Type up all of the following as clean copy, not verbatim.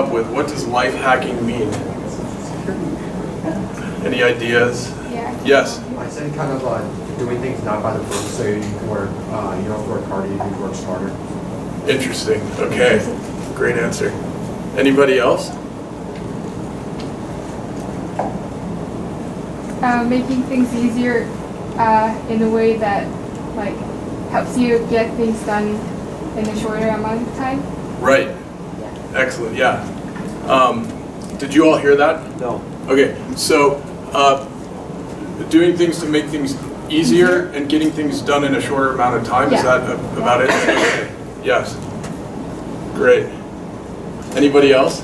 up with, what does life hacking mean? Any ideas? Yeah. Yes? I said kind of doing things not by the book, so you can work, you don't work harder, you can work smarter. Interesting. Okay. Great answer. Anybody else? Making things easier in a way that like helps you get things done in a shorter amount of time. Right. Yeah. Excellent. Yeah. Did you all hear that? No. Okay. So doing things to make things easier and getting things done in a shorter amount of time. Yeah. Is that about it? Okay. Yes. Great. Anybody else?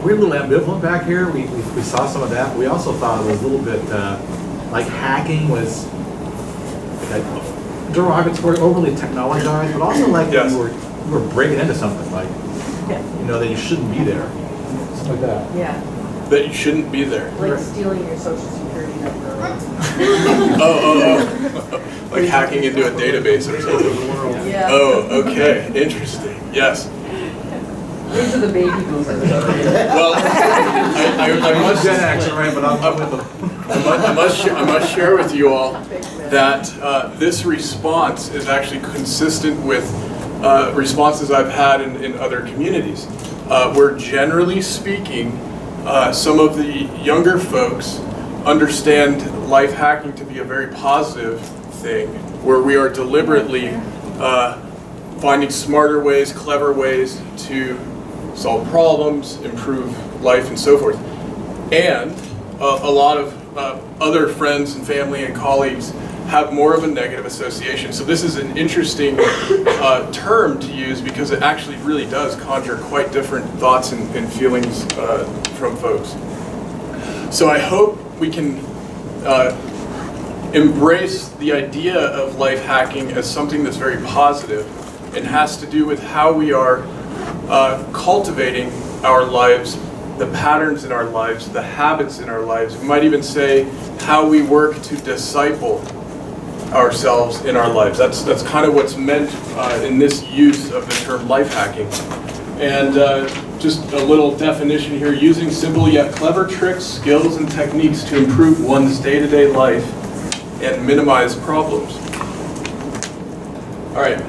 We're a little ambivalent back here. We saw some of that. We also thought it was a little bit like hacking was like derogatory, overly technologized, but also like Yes. you were breaking into something like you know that you shouldn't be there, something like that. Yeah, That you shouldn't be there. like stealing your social security number. Oh. Like hacking into a database or something. Yeah. Oh, okay. Interesting. Yes. These are the baby boomers. Well, I must Gen X, right? But I'm with them. I must share with you all that this response is actually consistent with responses I've had in other communities. Where generally speaking, some of the younger folks understand life hacking to be a very positive thing, where we are deliberately finding smarter ways, clever ways to solve problems, improve life, and so forth. And a lot of other friends and family and colleagues have more of a negative association. So this is an interesting term to use because it actually really does conjure quite different thoughts and feelings from folks. So I hope we can embrace the idea of life hacking as something that's very positive and has to do with how we are cultivating our lives, the patterns in our lives, the habits in our lives. We might even say how we work to disciple ourselves in our lives. That's kind of what's meant in this use of the term life hacking. And just a little definition here, using simple yet clever tricks, skills, and techniques to improve one's day-to-day life and minimize problems. All right,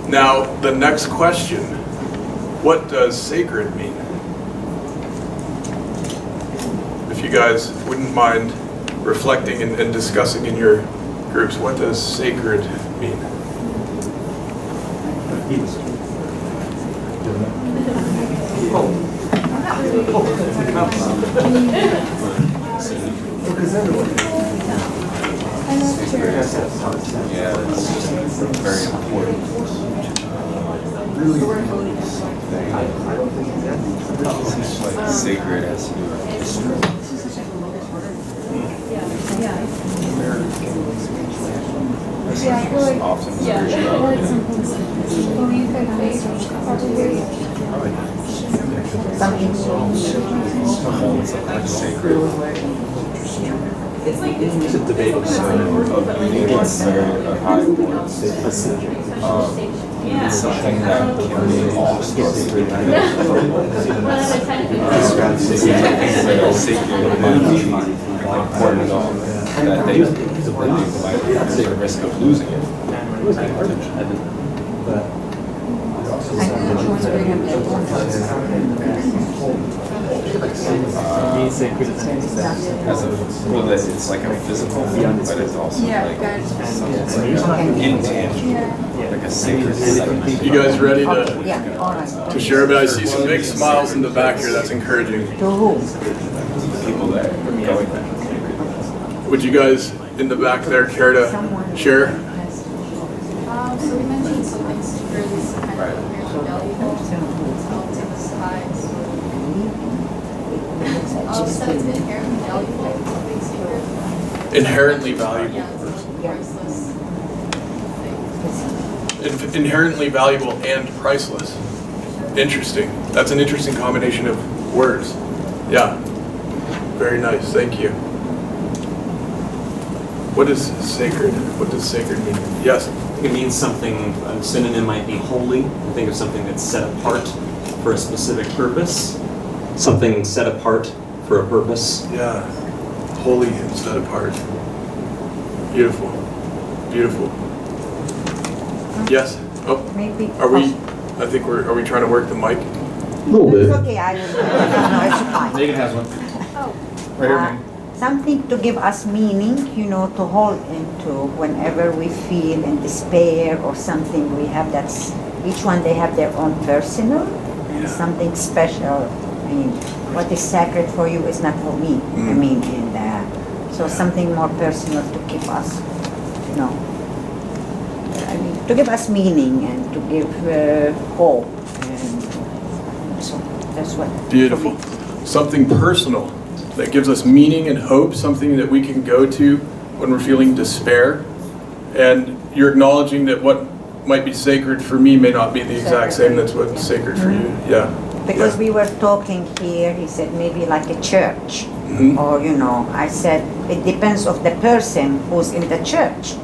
now the next question. What does sacred mean? If you guys wouldn't mind reflecting and discussing in your groups, what does sacred mean? Yeah, it's just very important. Like sacred has to do with history. Yeah, I feel like Often spirituality. belief and faith probably. Holds something sacred. It's like It's a debate. Of beauty, it's very high importance. It's something that can be lost or sacred and important enough that they might be at risk of losing it. Well, it's like a physical thing, but it's also like something intangible, like a sacred site. You guys ready to share a bit? I see some big smiles in the back here. That's encouraging. People that are going there. Would you guys in the back there care to share? So we mentioned something sacred is kind of inherently valuable. So to emphasize that it's inherently valuable, something sacred. Inherently valuable. Yeah, it's priceless. Inherently valuable and priceless. Interesting. That's an interesting combination of words. Yeah. Very nice. Thank you. What is sacred? What does sacred mean? Yes. It means something, a synonym might be holy. Think of something that's set apart for a specific purpose. something set apart for a purpose. Yeah, holy and set apart. Beautiful, beautiful. Yes. Oh, Maybe. are we? I think are we trying to work the mic? A little It's bit. okay, I will. No, it's fine. Megan has one. Right here, Megan. Something to give us meaning, to hold into whenever we feel in despair or something we have that's, each one they have their own personal and Yeah. something special. I mean, what is sacred for you is not for me. I mean, and so something more personal to keep us, I mean, to give us meaning and to give hope. And so that's what. Beautiful. Something personal that gives us meaning and hope, something that we can go to when we're feeling despair. And you're acknowledging that what might be sacred for me may not be the exact same that's what's sacred for you. Yeah. Because Yeah. we were talking here, he said maybe like a church. Mhm. Or, I said it depends of the person who's in the church.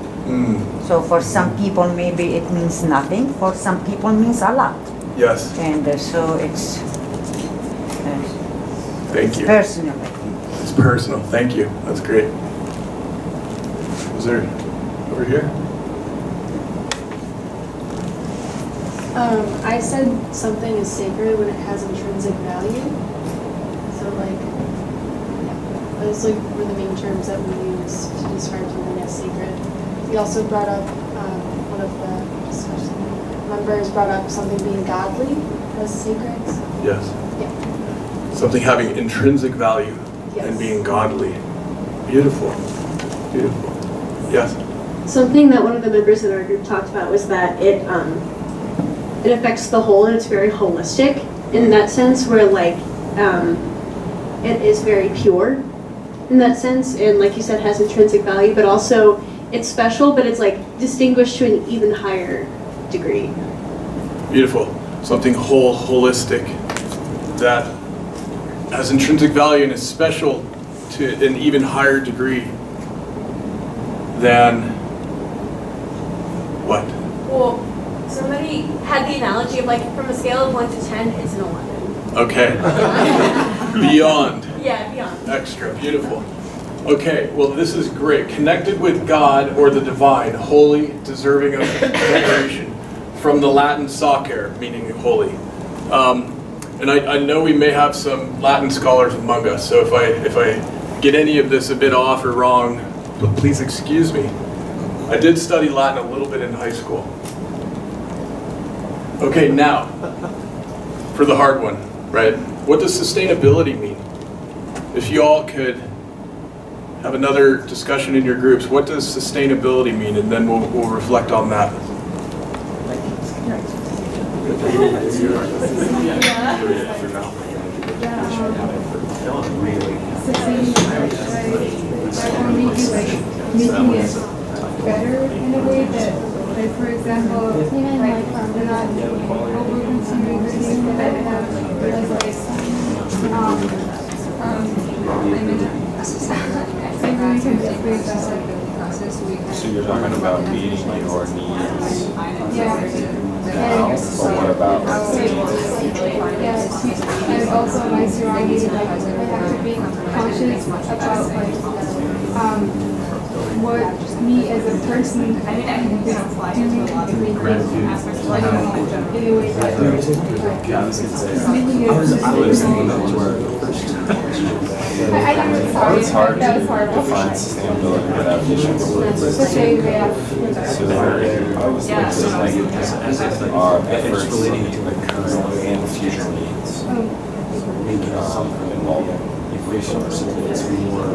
So for some people maybe it means nothing, for some people means a lot. Yes. And so it's Thank you. personal. It's personal. Thank you. That's great. Was there over here? I said something is sacred when it has intrinsic value. So those were the main terms that we use to describe something as sacred. We also brought up, one of the discussion members brought up something being godly as sacred. So, Yes. yeah. Something having intrinsic value Yes. and being godly. Beautiful. Beautiful. Yes. Something that one of the members in our group talked about was that it affects the whole and it's very holistic in that sense where it is very pure in that sense and like you said has intrinsic value but also it's special but it's distinguished to an even higher degree. Beautiful. Something holistic that has intrinsic value and is special to an even higher degree than what? Well, somebody had the analogy of from a scale of 1 to 10, it's an 11. Okay. Beyond. Yeah, beyond. Extra. Beautiful. Okay, well this is great. Connected with God or the divine, holy, deserving of veneration, from the Latin sacer, meaning holy. And I know we may have some Latin scholars among us, so if I get any of this a bit off or wrong, please excuse me. I did study Latin a little bit in high school. Okay, now, for the hard one, right? What does sustainability mean? If you all could have another discussion in your groups, what does sustainability mean? And then we'll reflect on that. Making it better in a way that, for example, we're not over-consuming things that have So you're talking about meeting your needs. yeah. But what about And also my surroundings, I have to be conscious about what me as a person is doing in a way that making it. I know it's hard. It's hard That to was horrible. define sustainability without vision. It's a shame, yeah. So I was thinking our efforts relating to the current and future needs involving resources. It's more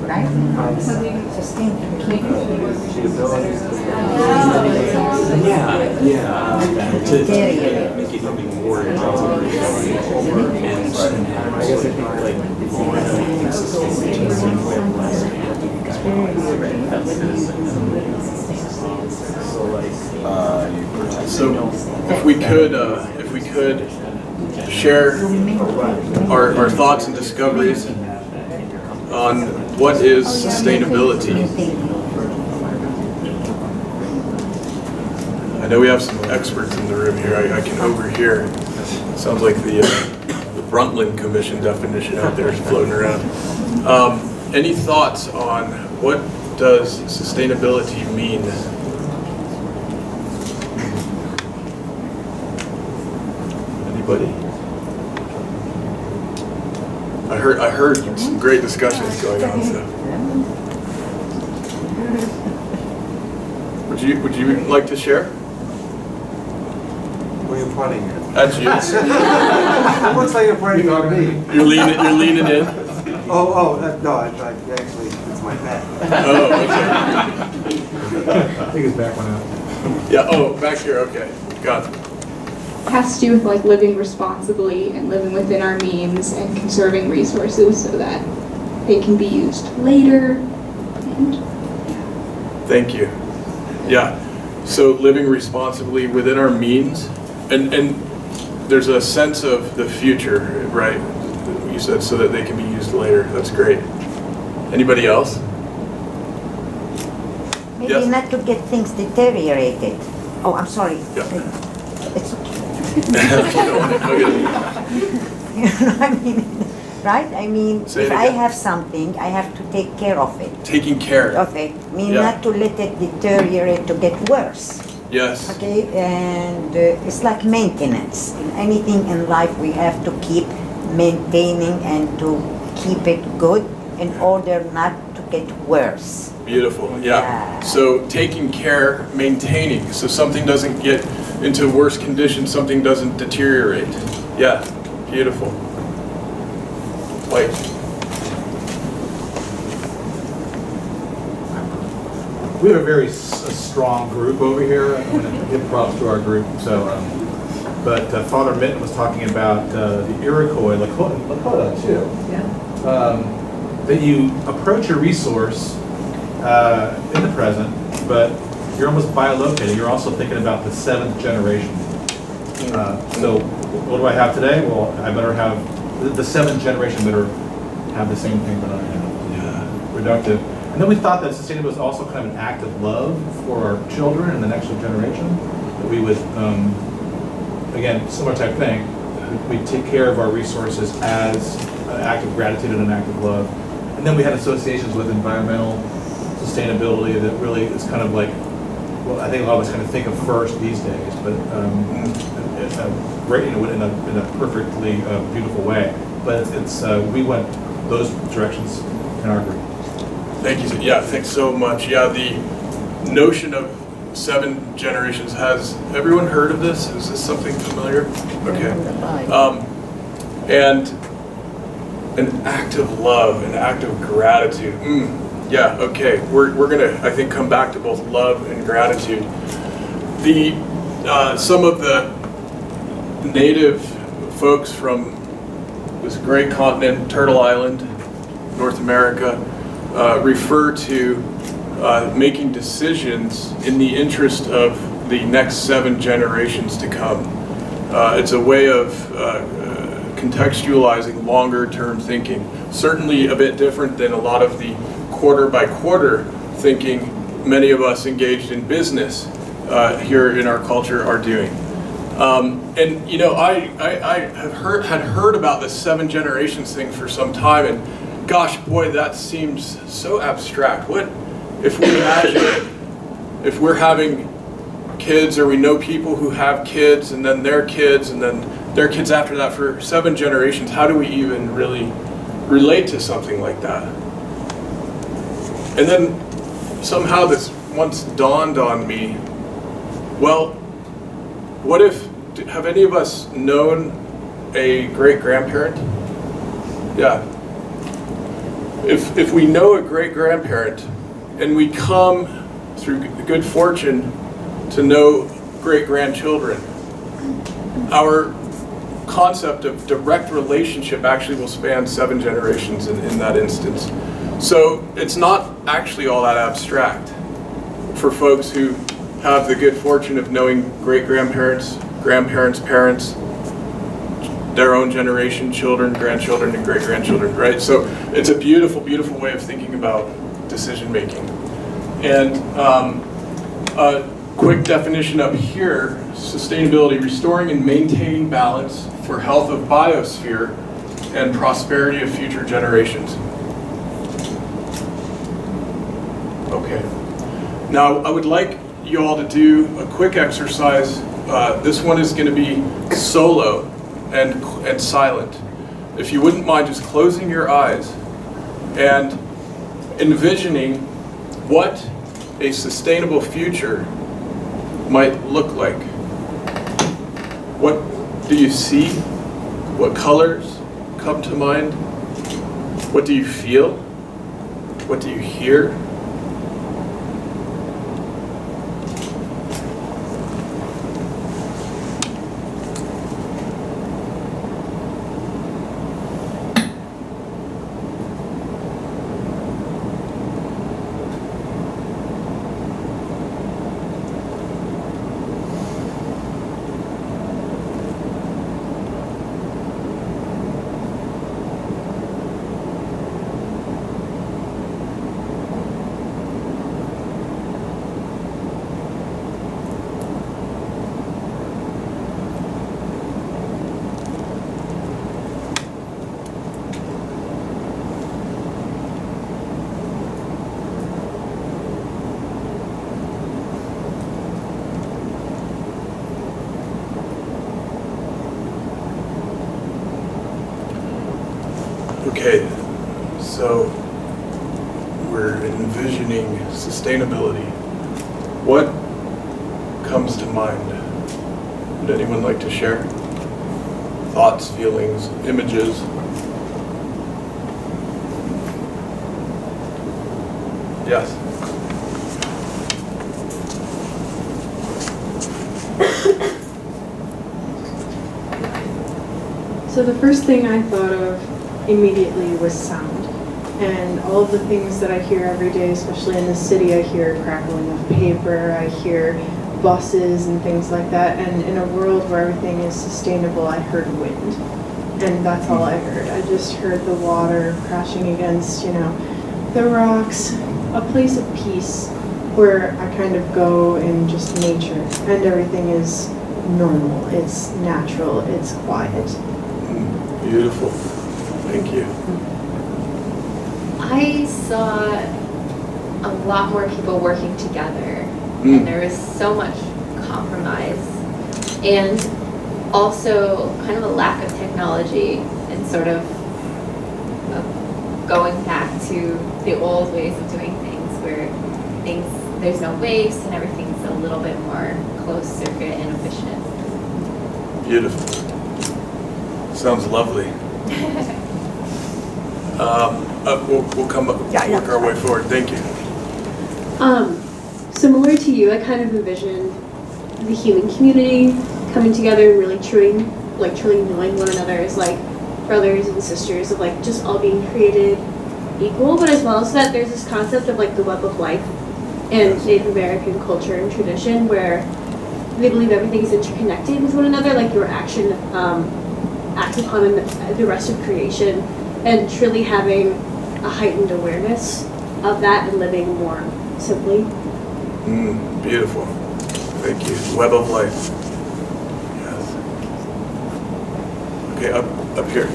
Right? To make it more So if we could share our thoughts and discoveries on what is sustainability. I know we have some experts in the room here. I can overhear. Sounds like the Brundtland Commission definition out there is floating around. Any thoughts on what does sustainability mean? Anybody? I heard some great discussions going on. So. Would you like to share? Where are you pointing at? That's you. It looks like you're pointing at me. You're leaning in. No, actually, it's my back. Oh, okay. I think his back went out. Yeah. Oh, back here. Okay. Got it. Has to do with like living responsibly and living within our means and conserving resources so that they can be used later. And Thank you. Yeah. So living responsibly within our means, and there's a sense of the future, right? You said so that they can be used later. That's great. Anybody else? Maybe Yes. not to get things deteriorated. Oh, I'm sorry. Yeah. It's okay. Okay. You know what I mean? Right? I mean, Say it if I again. have something, I have to take care of it. Taking care. Of it. I mean, Yeah. not to let it deteriorate to get worse. Yes. Okay? And it's like maintenance. In anything in life, we have to keep maintaining and to keep it good in order not to get worse. Beautiful. Yeah. Yeah. So taking care, maintaining, so something doesn't get into worse conditions, something doesn't deteriorate. Yeah. Beautiful. Like. We have a very strong group over here. I'm going to give props to our group. So, but Father Minton was talking about the Iroquois, Lakota too. Yeah. That you approach a resource in the present, but you're almost biolocating. You're also thinking about the 7th generation. So, what do I have today? Well, I better have the 7th generation better have the same thing that I have. Yeah. Productive. And then we thought that sustainability was also kind of an act of love for our children and the next generation. That we would, again, similar type thing. We take care of our resources as an act of gratitude and an act of love. And then we had associations with environmental sustainability that really is kind of like, well, I think a lot of us kind of think of first these days, but it's great, in a perfectly beautiful way. But it's we went those directions in our group. Thank you. Yeah, thanks so much. Yeah, the notion of 7 generations, has everyone heard of this? Is this something familiar? Okay. And an act of love, an act of gratitude. Yeah, okay. We're gonna, I think, come back to both love and gratitude. Some of the native folks from this great continent, Turtle Island, North America, refer to making decisions in the interest of the next 7 generations to come. It's a way of contextualizing longer-term thinking. Certainly a bit different than a lot of the quarter-by-quarter thinking many of us engaged in business here in our culture are doing. And you know, I had heard about this 7 generations thing for some time, and gosh, boy, that seems so abstract. What if we imagine if we're having kids, or we know people who have kids, and then their kids, and then their kids after that for 7 generations? How do we even really relate to something like that? And then somehow this once dawned on me, well, what if, have any of us known a great-grandparent? Yeah. If we know a great-grandparent, and we come through good fortune to know great-grandchildren, our concept of direct relationship actually will span 7 generations in that instance. So it's not actually all that abstract for folks who have the good fortune of knowing great-grandparents, grandparents, parents, their own generation, children, grandchildren, and great-grandchildren, right? So it's a beautiful, beautiful way of thinking about decision-making. And Quick definition up here, sustainability, restoring and maintaining balance for health of biosphere and prosperity of future generations. Okay. Now, I would like you all to do a quick exercise. This one is going to be solo and silent. If you wouldn't mind just closing your eyes and envisioning what a sustainable future might look like. What do you see? What colors come to mind? What do you feel? What do you hear? Okay, so we're envisioning sustainability. What comes to mind? Would anyone like to share? Thoughts, feelings, images? Yes. So the first thing I thought of immediately was sound. And all of the things that I hear every day, especially in the city, I hear crackling of paper, I hear buses and things like that. And in a world where everything is sustainable, I heard wind. And that's all I heard. I just heard the water crashing against, the rocks, a place of peace where I kind of go in just nature. And everything is normal, it's natural, it's quiet. Beautiful. Thank you. I saw a lot more people working together, and there was so much compromise, and also kind of a lack of technology and sort of going back to the old ways of doing things where there's no waste and everything's a little bit more closed circuit and efficient. Beautiful. Sounds lovely. We'll come up, work our way forward. Thank you. Similar to you, I kind of envisioned the human community coming together and really truly knowing one another as like brothers and sisters, of like just all being created equal, but as well as that there's this concept of like the web of life and Native American culture and tradition where they believe everything is interconnected with one another, like your action acts upon the rest of creation, and truly having a heightened awareness of that and living more simply. Beautiful. Thank you. Web of life. Yes. Okay, up here.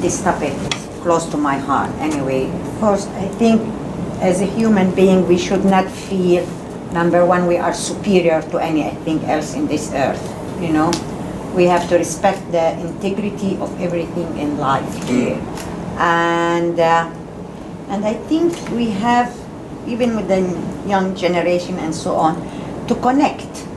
This topic is close to my heart. Anyway, first, I think as a human being, we should not feel, number one, we are superior to anything else in this earth, We have to respect the integrity of everything in life here. And I think we have, even with the young generation and so on, to connect,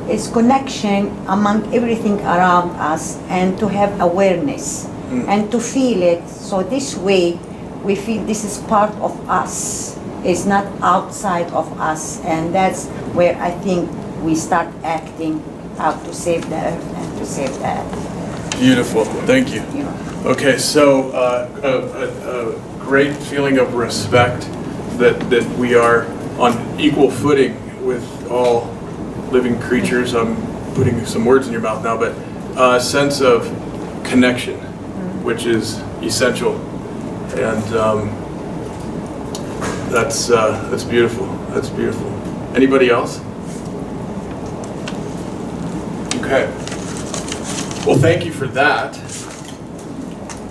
It's connection among everything around us, and to have awareness and to feel it. So this way, we feel this is part of us. It's not outside of us. And that's where I think we start acting how to save the earth and to save that. Beautiful. Thank you. Okay, so a great feeling of respect that we are on equal footing with all living creatures. I'm putting some words in your mouth now, but a sense of connection, which is essential. And That's beautiful. That's beautiful. Anybody else? Okay. Well, thank you for that.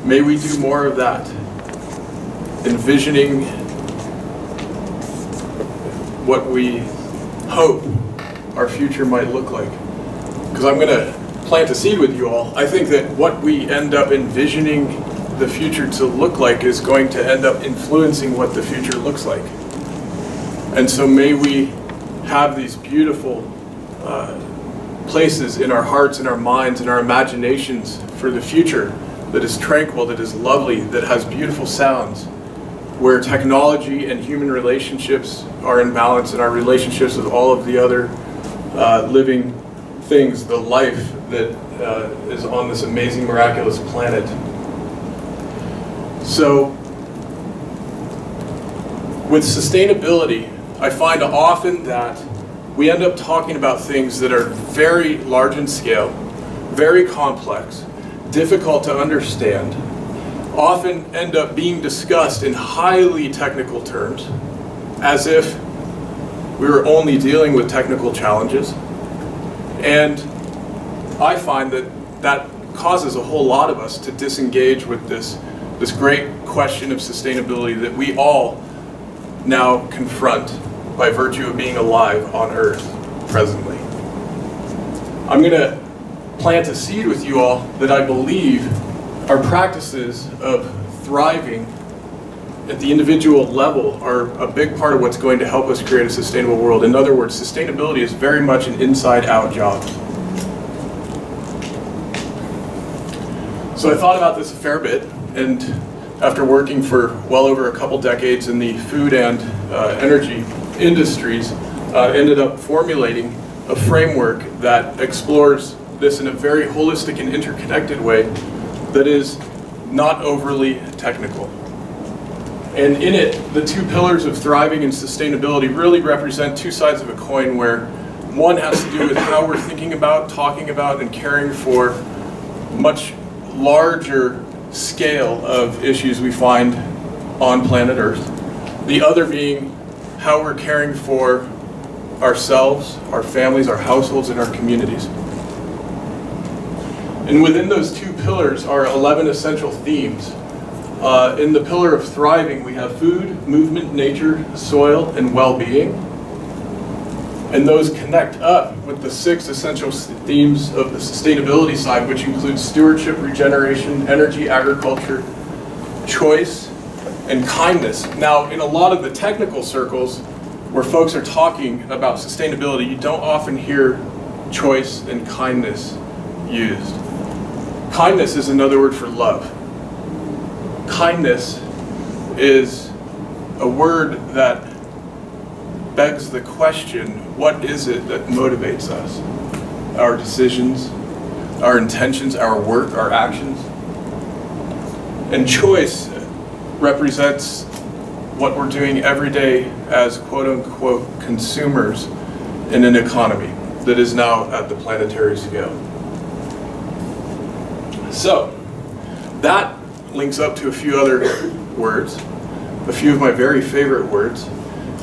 May we do more of that. Envisioning what we hope our future might look like. Because I'm going to plant a seed with you all. I think that what we end up envisioning the future to look like is going to end up influencing what the future looks like. And so may we have these beautiful places in our hearts and our minds and our imaginations for the future that is tranquil, that is lovely, that has beautiful sounds, where technology and human relationships are in balance, and our relationships with all of the other living things, the life that is on this amazing, miraculous planet. So, with sustainability, I find often that we end up talking about things that are very large in scale, very complex, difficult to understand, often end up being discussed in highly technical terms, as if we were only dealing with technical challenges. And I find that that causes a whole lot of us to disengage with this great question of sustainability that we all now confront by virtue of being alive on Earth presently. I'm going to plant a seed with you all that I believe our practices of thriving at the individual level are a big part of what's going to help us create a sustainable world. In other words, sustainability is very much an inside-out job. So I thought about this a fair bit, and after working for well over a couple decades in the food and energy industries, ended up formulating a framework that explores this in a very holistic and interconnected way that is not overly technical. And in it, the two pillars of thriving and sustainability really represent two sides of a coin, where one has to do with how we're thinking about, talking about, and caring for much larger scale of issues we find on planet Earth. The other being how we're caring for ourselves, our families, our households, and our communities. And within those two pillars are 11 essential themes. In the pillar of thriving, we have food, movement, nature, soil, and well-being. And those connect up with the 6 essential themes of the sustainability side, which includes stewardship, regeneration, energy, agriculture, choice, and kindness. Now, in a lot of the technical circles where folks are talking about sustainability, you don't often hear choice and kindness used. Kindness is another word for love. Kindness is a word that begs the question, what is it that motivates us? Our decisions, our intentions, our work, our actions. And choice represents what we're doing every day as quote-unquote consumers in an economy that is now at the planetary scale. So, that links up to a few other words, a few of my very favorite words.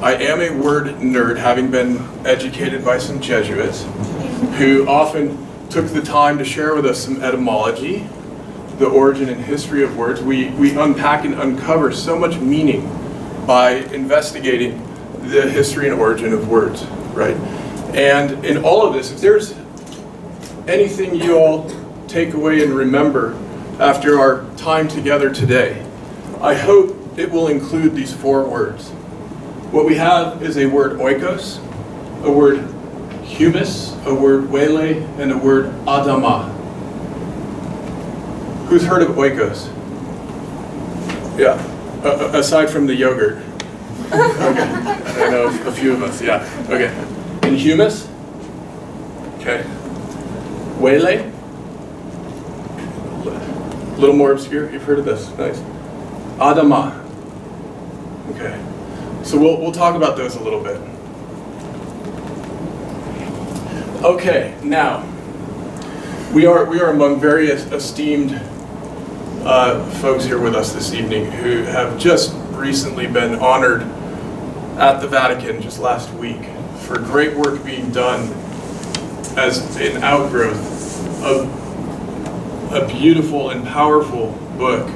I am a word nerd, having been educated by some Jesuits who often took the time to share with us some etymology, the origin and history of words. We unpack and uncover so much meaning by investigating the history and origin of words, right? And in all of this, if there's anything you all take away and remember after our time together today, I hope it will include these 4 words. What we have is a word oikos, a word humus, a word wele, and a word adama. Who's heard of oikos? Yeah, aside from the yogurt. Okay, I know a few of us, yeah, okay. And humus? Okay. Wele? A little more obscure, you've heard of this, nice. Adama. Okay. So we'll talk about those a little bit. Okay, now we are among very esteemed folks here with us this evening who have just recently been honored at the Vatican just last week for great work being done as an outgrowth of a beautiful and powerful book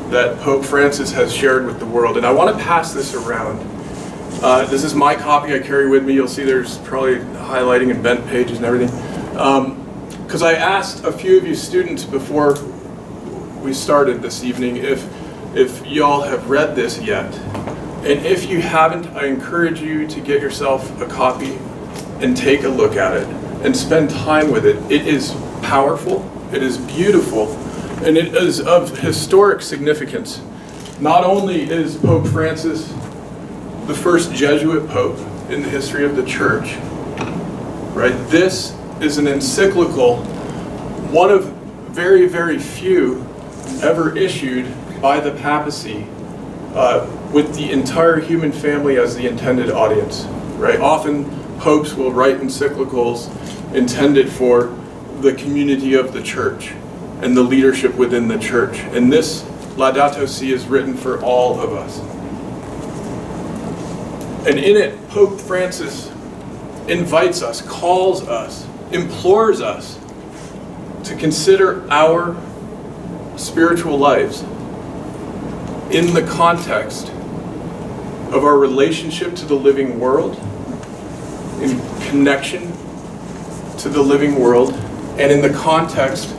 that Pope Francis has shared with the world. And I want to pass this around. This is my copy I carry with me. You'll see there's probably highlighting and bent pages and everything. Because I asked a few of you students before we started this evening if y'all have read this yet. And if you haven't, I encourage you to get yourself a copy and take a look at it and spend time with it. It is powerful, it is beautiful, and it is of historic significance. Not only is Pope Francis the first Jesuit pope in the history of the church, right? This is an encyclical, one of very, very few ever issued by the papacy with the entire human family as the intended audience, right? Often popes will write encyclicals intended for the community of the church and the leadership within the church. And this Laudato Si is written for all of us. And in it, Pope Francis invites us, calls us, implores us to consider our spiritual lives in the context of our relationship to the living world, in connection to the living world, and in the context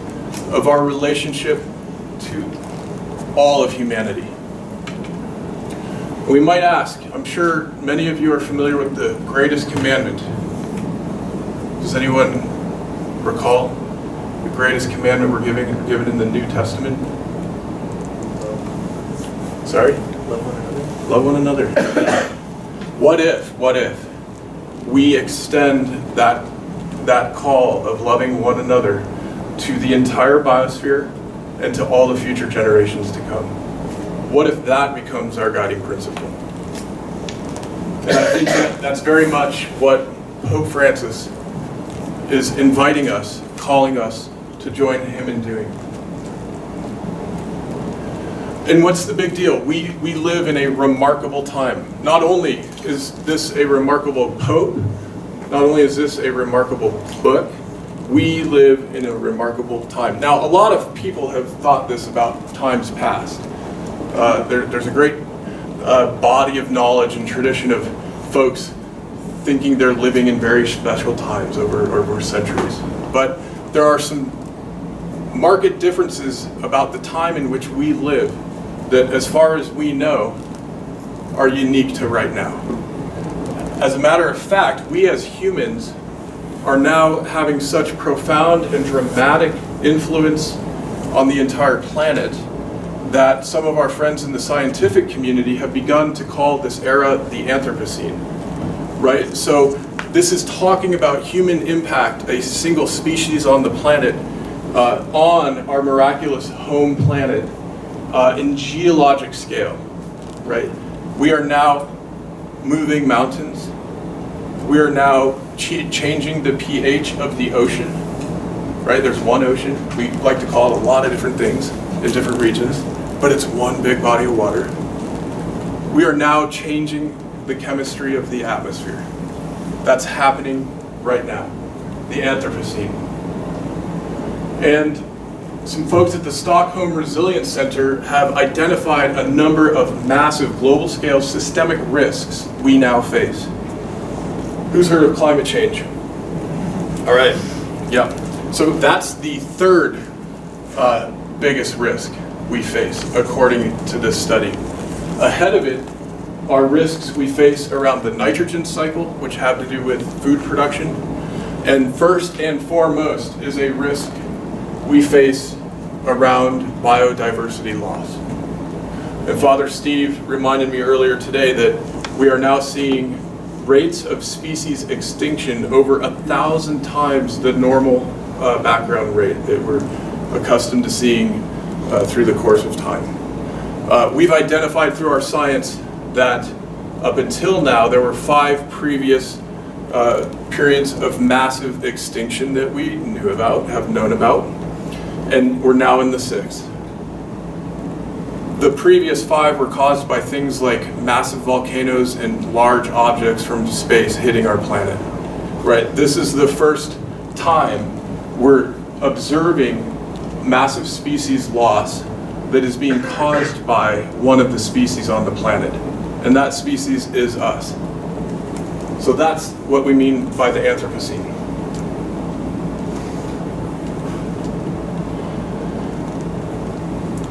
of our relationship to all of humanity. We might ask, I'm sure many of you are familiar with the greatest commandment. Does anyone recall the greatest commandment we're given in the New Testament? Sorry? Love one another. What if we extend that call of loving one another to the entire biosphere and to all the future generations to come? What if that becomes our guiding principle? And I think that's very much what Pope Francis is inviting us, calling us to join him in doing. And what's the big deal? We live in a remarkable time. Not only is this a remarkable pope, not only is this a remarkable book, we live in a remarkable time. Now, a lot of people have thought this about times past. There's a great body of knowledge and tradition of folks thinking they're living in very special times over centuries. But there are some marked differences about the time in which we live that, as far as we know, are unique to right now. As a matter of fact, we as humans are now having such profound and dramatic influence on the entire planet that some of our friends in the scientific community have begun to call this era the Anthropocene, right? So this is talking about human impact, a single species on the planet, on our miraculous home planet, in geologic scale, right? We are now moving mountains. We are now changing the pH of the ocean, right? There's one ocean. We like to call it a lot of different things in different regions, but it's one big body of water. We are now changing the chemistry of the atmosphere. That's happening right now, the Anthropocene. And some folks at the Stockholm Resilience Center have identified a number of massive global-scale systemic risks we now face. Who's heard of climate change? All right, yeah. So that's the third biggest risk we face, according to this study. Ahead of it are risks we face around the nitrogen cycle, which have to do with food production. And first and foremost is a risk we face around biodiversity loss. And Father Steve reminded me earlier today that we are now seeing rates of species extinction over 1,000 times the normal background rate that we're accustomed to seeing through the course of time. We've identified through our science that up until now there were 5 previous periods of massive extinction that we knew about, have known about, and we're now in the 6th. The previous 5 were caused by things like massive volcanoes and large objects from space hitting our planet. Right? This is the first time we're observing massive species loss that is being caused by one of the species on the planet. And that species is us. So that's what we mean by the Anthropocene.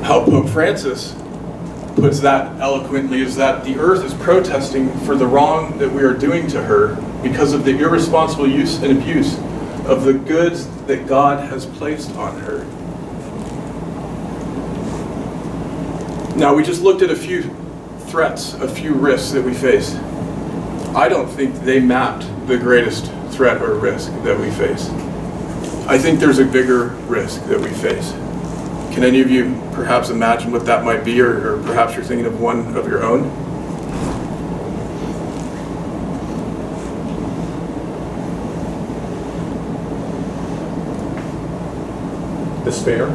How Pope Francis puts that eloquently is that the earth is protesting for the wrong that we are doing to her because of the irresponsible use and abuse of the goods that God has placed on her. Now, we just looked at a few threats, a few risks that we face. I don't think they mapped the greatest threat or risk that we face. I think there's a bigger risk that we face. Can any of you perhaps imagine what that might be, or perhaps you're thinking of one of your own? Despair?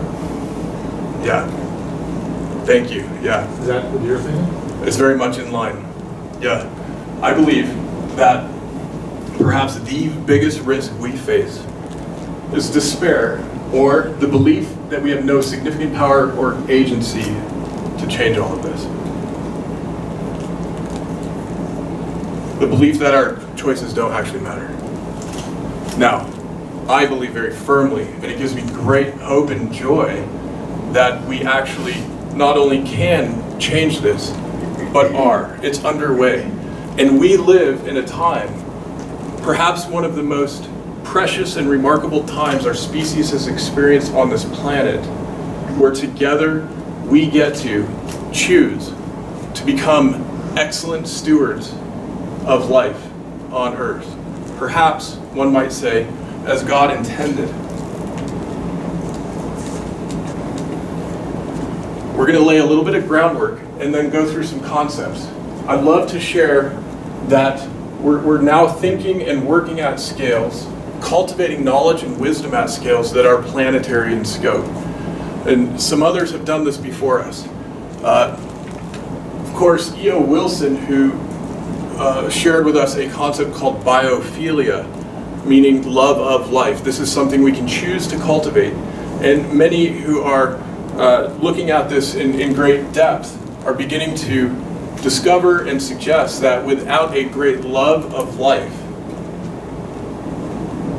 Yeah. Thank you. Yeah. Is that what you're thinking? It's very much in line. Yeah. I believe that perhaps the biggest risk we face is despair, or the belief that we have no significant power or agency to change all of this. The belief that our choices don't actually matter. Now, I believe very firmly, and it gives me great hope and joy, that we actually not only can change this, but are. It's underway. And we live in a time, perhaps one of the most precious and remarkable times our species has experienced on this planet, where together we get to choose to become excellent stewards of life on Earth. Perhaps, one might say, as God intended. We're going to lay a little bit of groundwork and then go through some concepts. I'd love to share that we're now thinking and working at scales, cultivating knowledge and wisdom at scales that are planetary in scope. And some others have done this before us. Of course, E.O. Wilson, who shared with us a concept called biophilia, meaning love of life. This is something we can choose to cultivate. And many who are looking at this in great depth are beginning to discover and suggest that without a great love of life,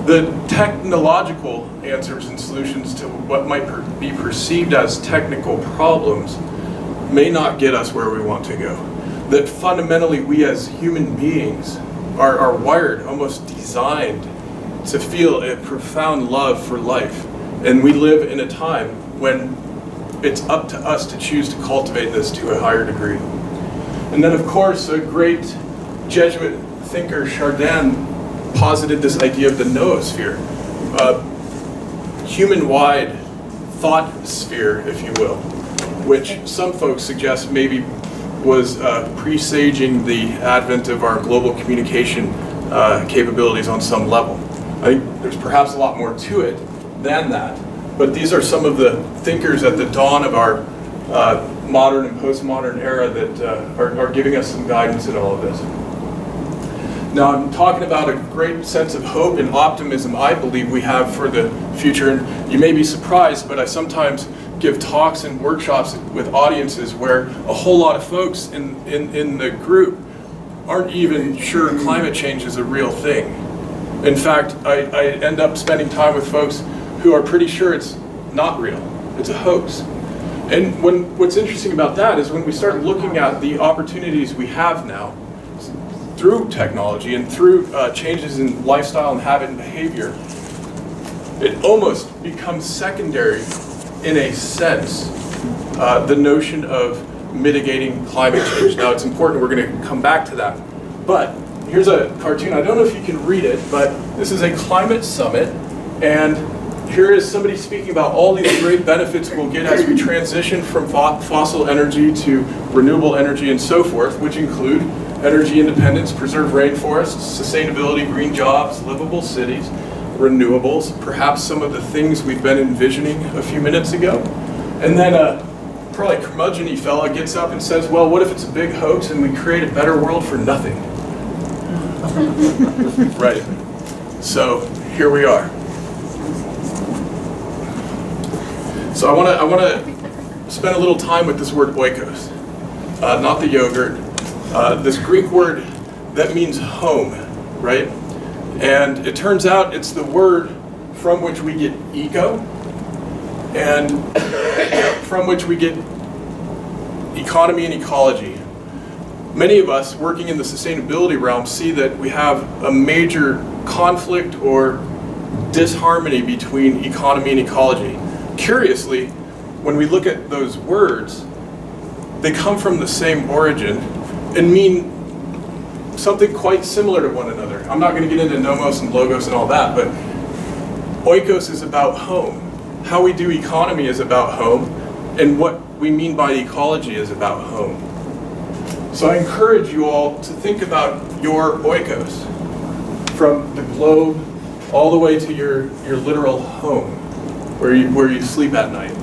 the technological answers and solutions to what might be perceived as technical problems may not get us where we want to go. That fundamentally we as human beings are wired, almost designed, to feel a profound love for life. And we live in a time when it's up to us to choose to cultivate this to a higher degree. And then, of course, a great Jesuit thinker, Chardin, posited this idea of the noosphere, human-wide thought sphere, if you will, which some folks suggest maybe was presaging the advent of our global communication capabilities on some level. I think there's perhaps a lot more to it than that, but these are some of the thinkers at the dawn of our modern and postmodern era that are giving us some guidance in all of this. Now, I'm talking about a great sense of hope and optimism I believe we have for the future. And you may be surprised, but I sometimes give talks and workshops with audiences where a whole lot of folks in the group aren't even sure climate change is a real thing. In fact, I end up spending time with folks who are pretty sure it's not real. It's a hoax. And what's interesting about that is when we start looking at the opportunities we have now through technology and through changes in lifestyle and habit and behavior, it almost becomes secondary in a sense, the notion of mitigating climate change. Now, it's important, we're going to come back to that. But here's a cartoon. I don't know if you can read it, but this is a climate summit, and here is somebody speaking about all these great benefits we'll get as we transition from fossil energy to renewable energy and so forth, which include energy independence, preserved rainforests, sustainability, green jobs, livable cities, renewables, perhaps some of the things we've been envisioning a few minutes ago. And then probably curmudgeon-y fella gets up and says, well, what if it's a big hoax and we create a better world for nothing? Right. So here we are. So I want to spend a little time with this word oikos, not the yogurt. This Greek word that means home, right? And it turns out it's the word from which we get eco, and from which we get economy and ecology. Many of us working in the sustainability realm see that we have a major conflict or disharmony between economy and ecology. Curiously, when we look at those words, they come from the same origin and mean something quite similar to one another. I'm not going to get into nomos and logos and all that, but oikos is about home. How we do economy is about home, and what we mean by ecology is about home. So I encourage you all to think about your oikos, from the globe all the way to your literal home, where you sleep at night.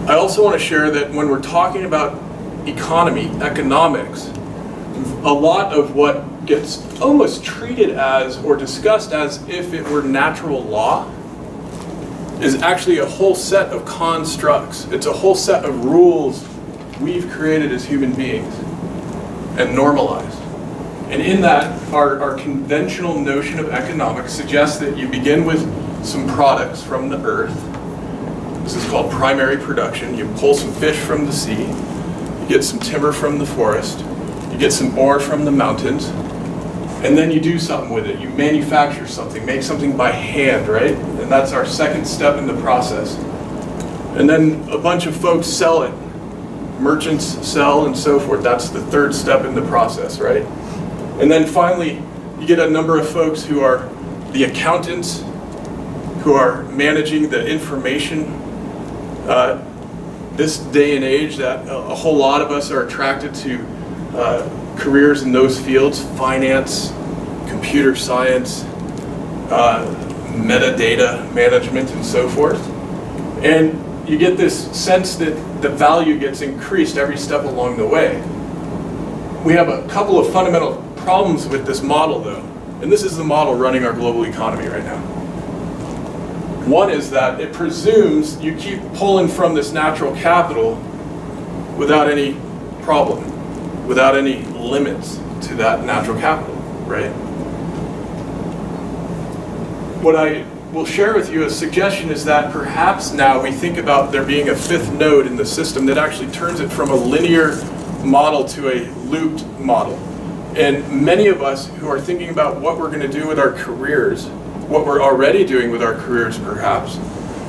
I also want to share that when we're talking about economy, economics, a lot of what gets almost treated as or discussed as if it were natural law is actually a whole set of constructs. It's a whole set of rules we've created as human beings and normalized. And in that, our conventional notion of economics suggests that you begin with some products from the earth. This is called primary production. You pull some fish from the sea, you get some timber from the forest, you get some ore from the mountains, and then you do something with it. You manufacture something, make something by hand, right? And that's our second step in the process. And then a bunch of folks sell it. Merchants sell and so forth. That's the third step in the process, right? And then finally, you get a number of folks who are the accountants, who are managing the information. This day and age, that a whole lot of us are attracted to careers in those fields: finance, computer science, metadata management, and so forth. And you get this sense that the value gets increased every step along the way. We have a couple of fundamental problems with this model, though, and this is the model running our global economy right now. One is that it presumes you keep pulling from this natural capital without any problem, without any limits to that natural capital, right? What I will share with you as a suggestion is that perhaps now we think about there being a fifth node in the system that actually turns it from a linear model to a looped model. And many of us who are thinking about what we're going to do with our careers, what we're already doing with our careers perhaps,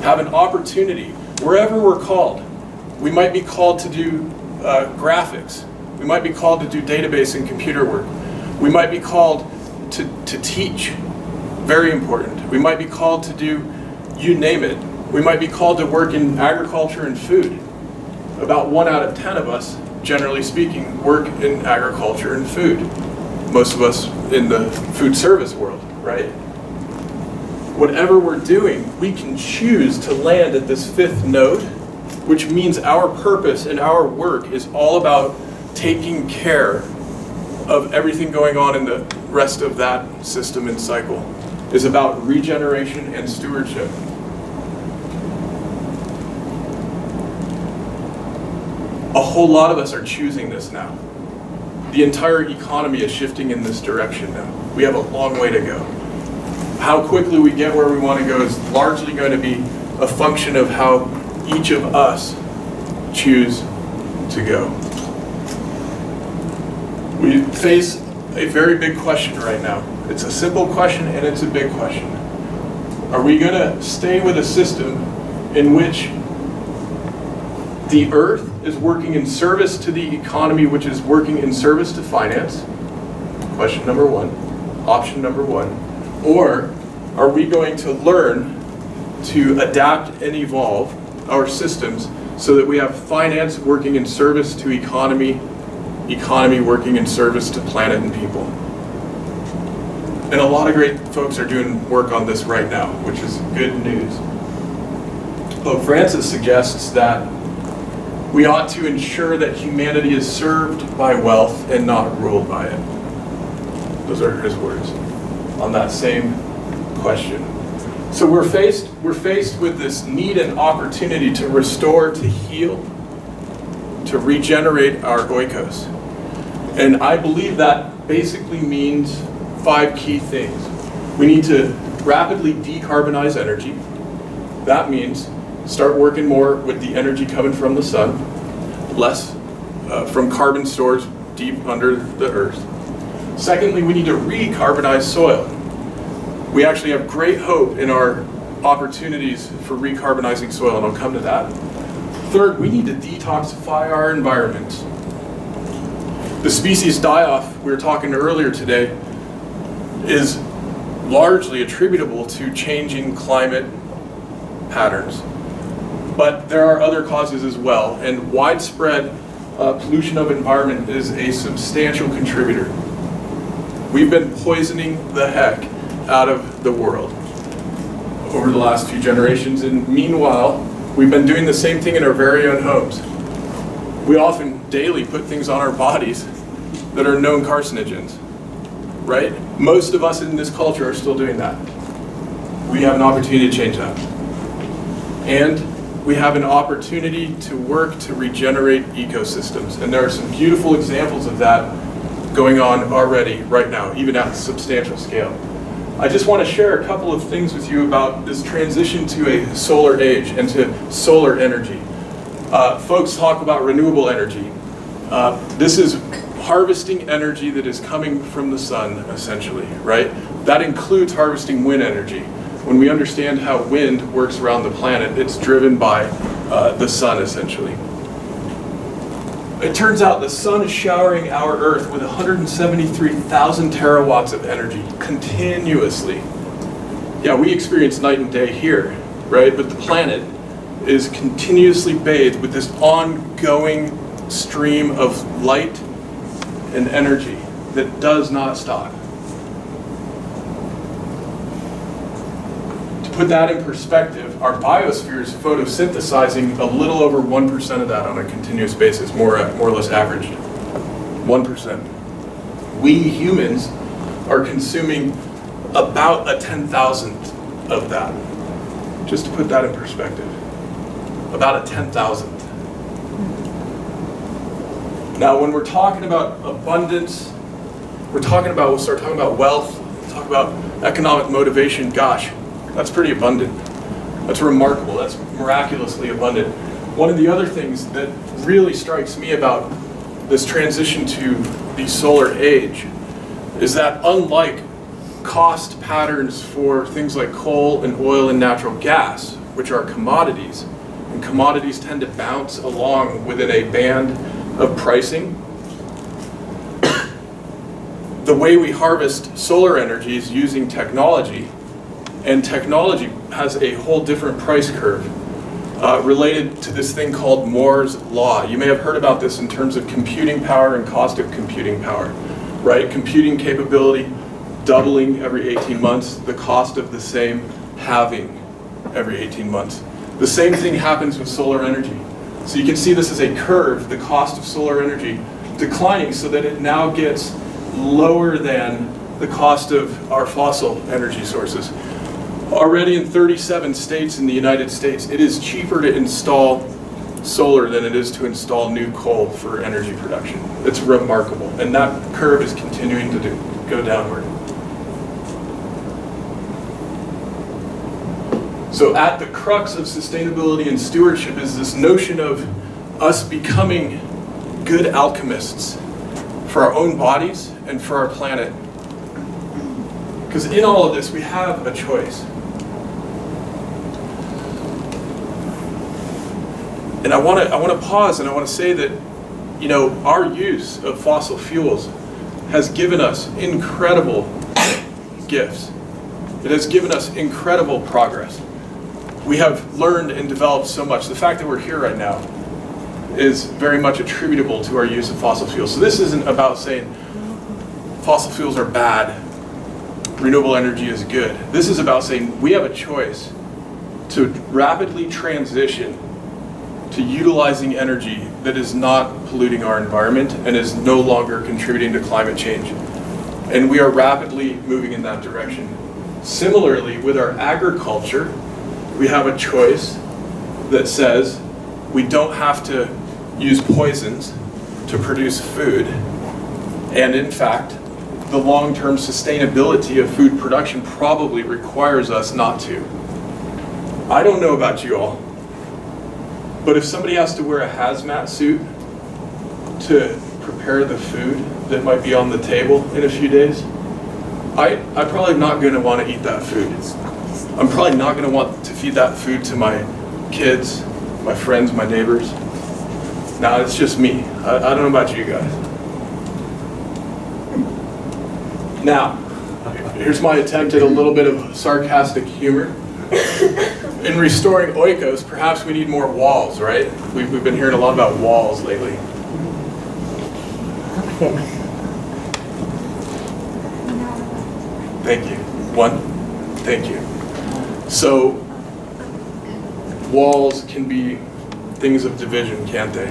have an opportunity wherever we're called. We might be called to do graphics. We might be called to do database and computer work. We might be called to teach. Very important. We might be called to do, you name it. We might be called to work in agriculture and food. About 1 out of 10 of us, generally speaking, work in agriculture and food. Most of us in the food service world, right? Whatever we're doing, we can choose to land at this fifth node, which means our purpose and our work is all about taking care of everything going on in the rest of that system and cycle. Is about regeneration and stewardship. A whole lot of us are choosing this now. The entire economy is shifting in this direction now. We have a long way to go. How quickly we get where we want to go is largely going to be a function of how each of us choose to go. We face a very big question right now. It's a simple question and it's a big question. Are we going to stay with a system in which the earth is working in service to the economy, which is working in service to finance? Question number one, option number one. Or are we going to learn to adapt and evolve our systems so that we have finance working in service to economy, economy working in service to planet and people? And a lot of great folks are doing work on this right now, which is good news. Pope Francis suggests that we ought to ensure that humanity is served by wealth and not ruled by it. Those are his words on that same question. So we're faced with this need and opportunity to restore, to heal, to regenerate our oikos. And I believe that basically means 5 key things. We need to rapidly decarbonize energy. That means start working more with the energy coming from the sun, less from carbon stores deep under the earth. Secondly, we need to recarbonize soil. We actually have great hope in our opportunities for recarbonizing soil, and I'll come to that. Third, we need to detoxify our environment. The species die-off we were talking earlier today is largely attributable to changing climate patterns. But there are other causes as well, and widespread pollution of environment is a substantial contributor. We've been poisoning the heck out of the world over the last few generations, and meanwhile, we've been doing the same thing in our very own homes. We often daily put things on our bodies that are known carcinogens, right? Most of us in this culture are still doing that. We have an opportunity to change that. And we have an opportunity to work to regenerate ecosystems. And there are some beautiful examples of that going on already right now, even at a substantial scale. I just want to share a couple of things with you about this transition to a solar age and to solar energy. Folks talk about renewable energy. This is harvesting energy that is coming from the sun, essentially, right? That includes harvesting wind energy. When we understand how wind works around the planet, it's driven by the sun, essentially. It turns out the sun is showering our Earth with 173,000 terawatts of energy continuously. Yeah, we experience night and day here, right? But the planet is continuously bathed with this ongoing stream of light and energy that does not stop. To put that in perspective, our biosphere is photosynthesizing a little over 1% of that on a continuous basis, more or less averaged. 1%. We humans are consuming about a 10,000th of that. Just to put that in perspective. About a 10,000th. Now, when we're talking about abundance, we'll start talking about wealth, we'll talk about economic motivation, gosh, that's pretty abundant. That's remarkable, that's miraculously abundant. One of the other things that really strikes me about this transition to the solar age is that unlike cost patterns for things like coal and oil and natural gas, which are commodities, and commodities tend to bounce along within a band of pricing, the way we harvest solar energy is using technology, and technology has a whole different price curve related to this thing called Moore's Law. You may have heard about this in terms of computing power and cost of computing power, right? Computing capability doubling every 18 months, the cost of the same halving every 18 months. The same thing happens with solar energy. So you can see this as a curve, the cost of solar energy declining so that it now gets lower than the cost of our fossil energy sources. Already in 37 states in the United States, it is cheaper to install solar than it is to install new coal for energy production. It's remarkable, and that curve is continuing to go downward. So at the crux of sustainability and stewardship is this notion of us becoming good alchemists for our own bodies and for our planet. Because in all of this, we have a choice. And I want to pause and I want to say that, you know, our use of fossil fuels has given us incredible gifts. It has given us incredible progress. We have learned and developed so much. The fact that we're here right now is very much attributable to our use of fossil fuels. So this isn't about saying fossil fuels are bad, renewable energy is good. This is about saying we have a choice to rapidly transition to utilizing energy that is not polluting our environment and is no longer contributing to climate change. And we are rapidly moving in that direction. Similarly, with our agriculture, we have a choice that says we don't have to use poisons to produce food. And in fact, the long-term sustainability of food production probably requires us not to. I don't know about you all, but if somebody has to wear a hazmat suit to prepare the food that might be on the table in a few days, I'm probably not going to want to eat that food. I'm probably not going to want to feed that food to my kids, my friends, my neighbors. Now, it's just me. I don't know about you guys. Now, here's my attempt at a little bit of sarcastic humor. In restoring oikos, perhaps we need more walls, right? We've been hearing a lot about walls lately. Thank you. One, thank you. So, walls can be things of division, can't they?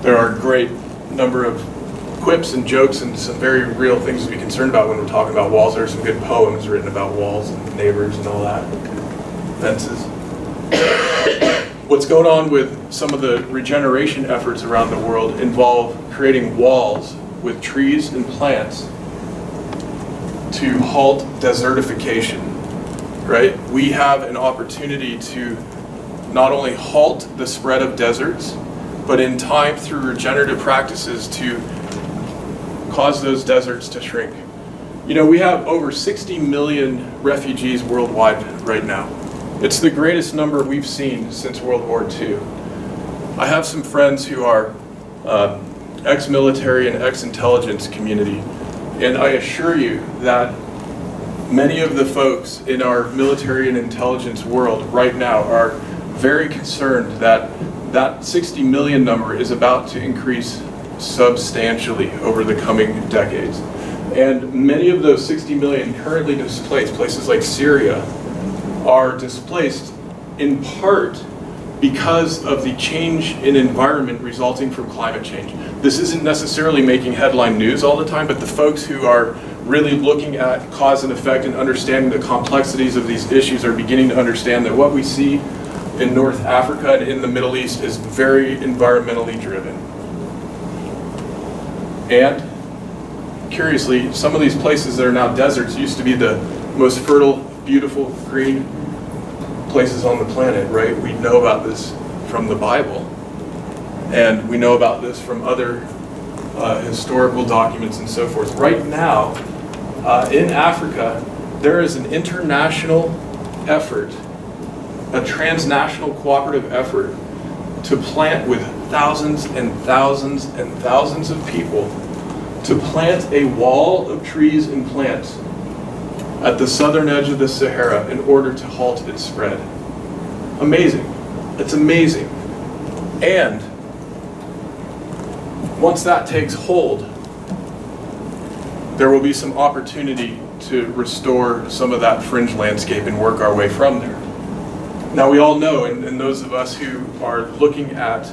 There are a great number of quips and jokes and some very real things to be concerned about when we're talking about walls. There are some good poems written about walls and neighbors and all that, fences. What's going on with some of the regeneration efforts around the world involve creating walls with trees and plants to halt desertification, right? We have an opportunity to not only halt the spread of deserts, but in time through regenerative practices to cause those deserts to shrink. You know, we have over 60 million refugees worldwide right now. It's the greatest number we've seen since World War II. I have some friends who are ex-military and ex-intelligence community, and I assure you that many of the folks in our military and intelligence world right now are very concerned that that 60 million number is about to increase substantially over the coming decades. And many of those 60 million currently displaced, places like Syria, are displaced in part because of the change in environment resulting from climate change. This isn't necessarily making headline news all the time, but the folks who are really looking at cause and effect and understanding the complexities of these issues are beginning to understand that what we see in North Africa and in the Middle East is very environmentally driven. And curiously, some of these places that are now deserts used to be the most fertile, beautiful, green places on the planet, right? We know about this from the Bible. And we know about this from other historical documents and so forth. Right now, in Africa, there is an international effort, a transnational cooperative effort to plant with thousands and thousands and thousands of people to plant a wall of trees and plants at the southern edge of the Sahara in order to halt its spread. Amazing. It's amazing. And once that takes hold, there will be some opportunity to restore some of that fringe landscape and work our way from there. Now we all know, and those of us who are looking at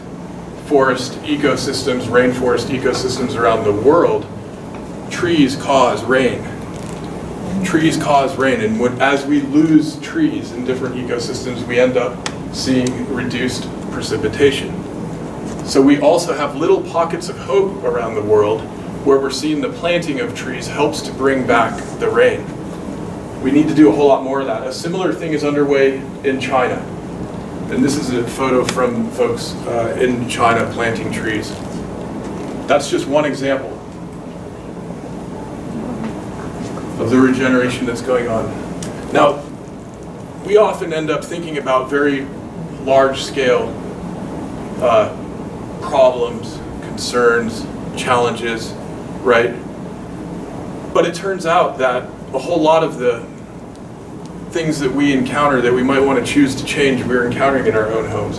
forest ecosystems, rainforest ecosystems around the world, trees cause rain. Trees cause rain, and as we lose trees in different ecosystems, we end up seeing reduced precipitation. So we also have little pockets of hope around the world where we're seeing the planting of trees helps to bring back the rain. We need to do a whole lot more of that. A similar thing is underway in China. And this is a photo from folks in China planting trees. That's just one example of the regeneration that's going on. Now, we often end up thinking about very large-scale problems, concerns, challenges, right? But it turns out that a whole lot of the things that we encounter that we might want to choose to change, we're encountering in our own homes,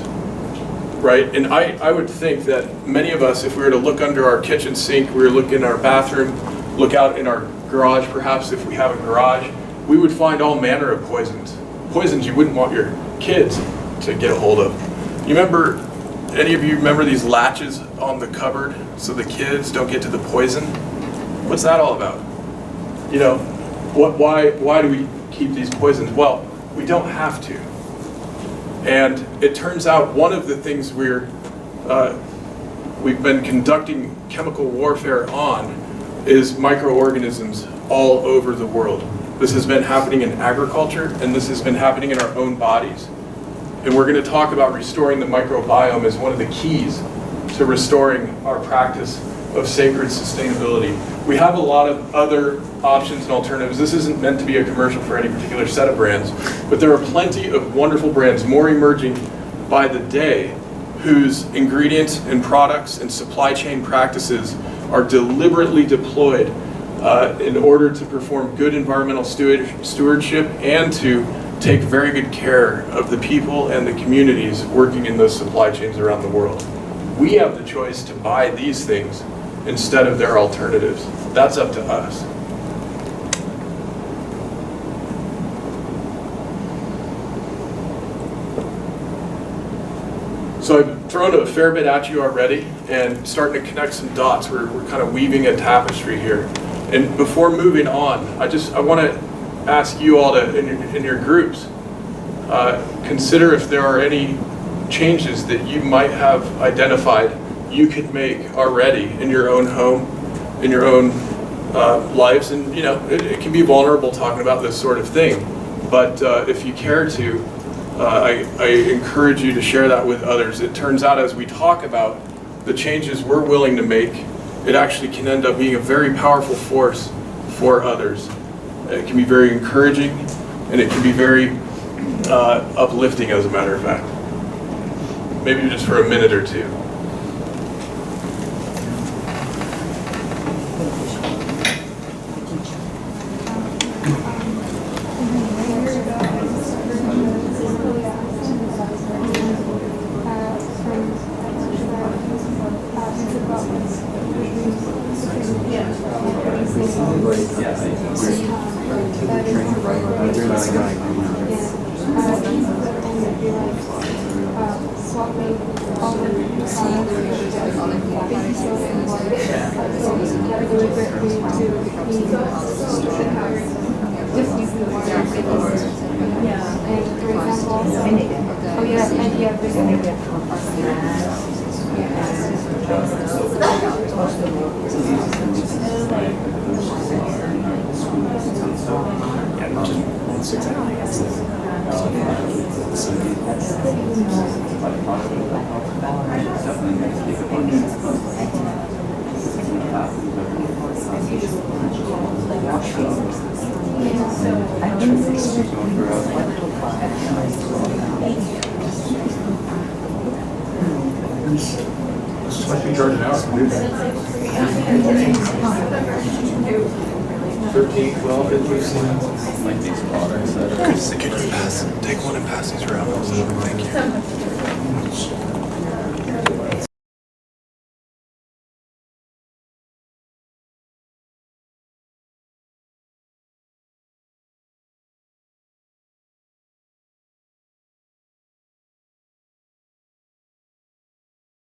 right? And I would think that many of us, if we were to look under our kitchen sink, we were to look in our bathroom, look out in our garage perhaps if we have a garage, we would find all manner of poisons. Poisons you wouldn't want your kids to get a hold of. Any of you remember these latches on the cupboard so the kids don't get to the poison? What's that all about? You know, why do we keep these poisons? Well, we don't have to. And it turns out one of the things we've been conducting chemical warfare on is microorganisms all over the world. This has been happening in agriculture, and this has been happening in our own bodies. And we're going to talk about restoring the microbiome as one of the keys to restoring our practice of sacred sustainability. We have a lot of other options and alternatives. This isn't meant to be a commercial for any particular set of brands, but there are plenty of wonderful brands, more emerging by the day, whose ingredients and products and supply chain practices are deliberately deployed in order to perform good environmental stewardship and to take very good care of the people and the communities working in those supply chains around the world. We have the choice to buy these things instead of their alternatives. That's up to us. So I've thrown a fair bit at you already and starting to connect some dots. We're kind of weaving a tapestry here. And before moving on, I want to ask you all to, in your groups, consider if there are any changes that you might have identified you could make already in your own home, in your own lives. And you know, it can be vulnerable talking about this sort of thing, but if you care to, I encourage you to share that with others. It turns out as we talk about the changes we're willing to make, it actually can end up being a very powerful force for others. It can be very encouraging, and it can be very uplifting, as a matter of fact. Maybe just for a minute or two. Must be charging out. 13, 12, 15. Like these products that are Could you take one and pass these around? Thank you.